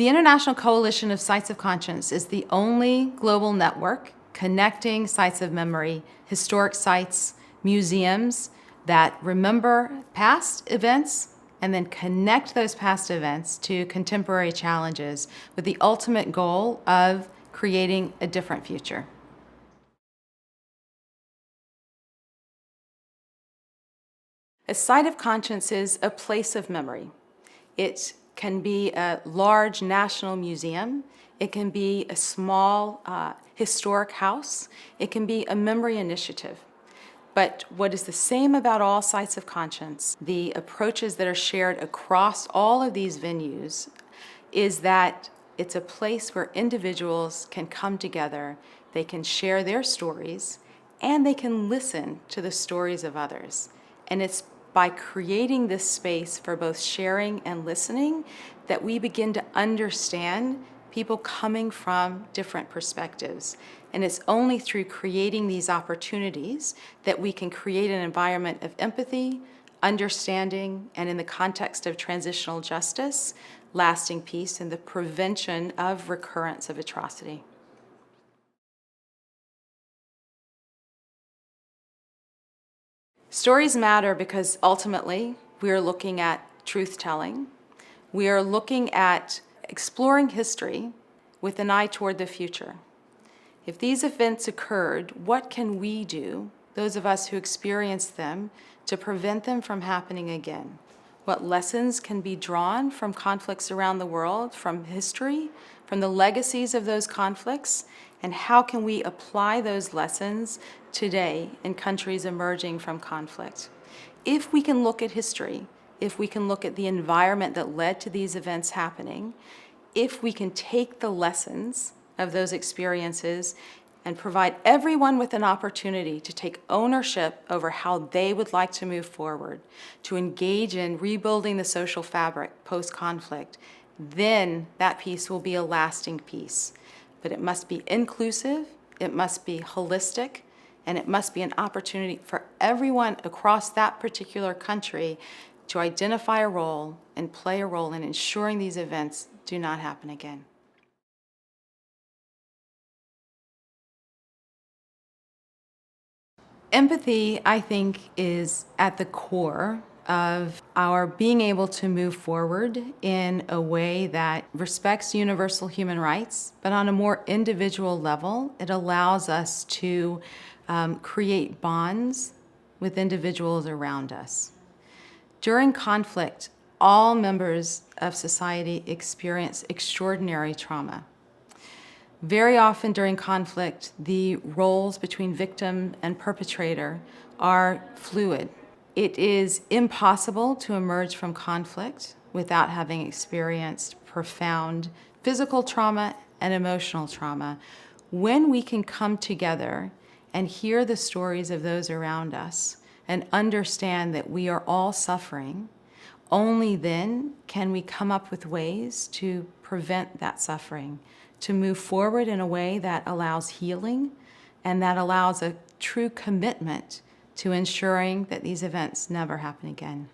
The International Coalition of Sites of Conscience is the only global network connecting sites of memory, historic sites, museums that remember past events and then connect those past events to contemporary challenges with the ultimate goal of creating a different future. A site of conscience is a place of memory. It can be a large national museum. It can be a small historic house. It can be a memory initiative. But what is the same about all sites of conscience, the approaches that are shared across all of these venues, is that it's a place where individuals can come together, they can share their stories, and they can listen to the stories of others. And it's by creating this space for both sharing and listening that we begin to understand people coming from different perspectives. And it's only through creating these opportunities that we can create an environment of empathy, understanding, and in the context of transitional justice, lasting peace and the prevention of recurrence of atrocity. Stories matter because ultimately we are looking at truth-telling. We are looking at exploring history with an eye toward the future. If these events occurred, what can we do, those of us who experienced them, to prevent them from happening again? What lessons can be drawn from conflicts around the world, from history, from the legacies of those conflicts, and how can we apply those lessons today in countries emerging from conflict? If we can look at history, if we can look at the environment that led to these events happening, if we can take the lessons of those experiences and provide everyone with an opportunity to take ownership over how they would like to move forward, to engage in rebuilding the social fabric post-conflict, then that peace will be a lasting peace. But it must be inclusive, it must be holistic, and it must be an opportunity for everyone across that particular country to identify a role and play a role in ensuring these events do not happen again. Empathy, I think, is at the core of our being able to move forward in a way that respects universal human rights, but on a more individual level, it allows us to create bonds with individuals around us. During conflict, all members of society experience extraordinary trauma. Very often during conflict, the roles between victim and perpetrator are fluid. It is impossible to emerge from conflict without having experienced profound physical trauma and emotional trauma. When we can come together and hear the stories of those around us and understand that we are all suffering, only then can we come up with ways to prevent that suffering, to move forward in a way that allows healing and that allows a true commitment to ensuring that these events never happen again.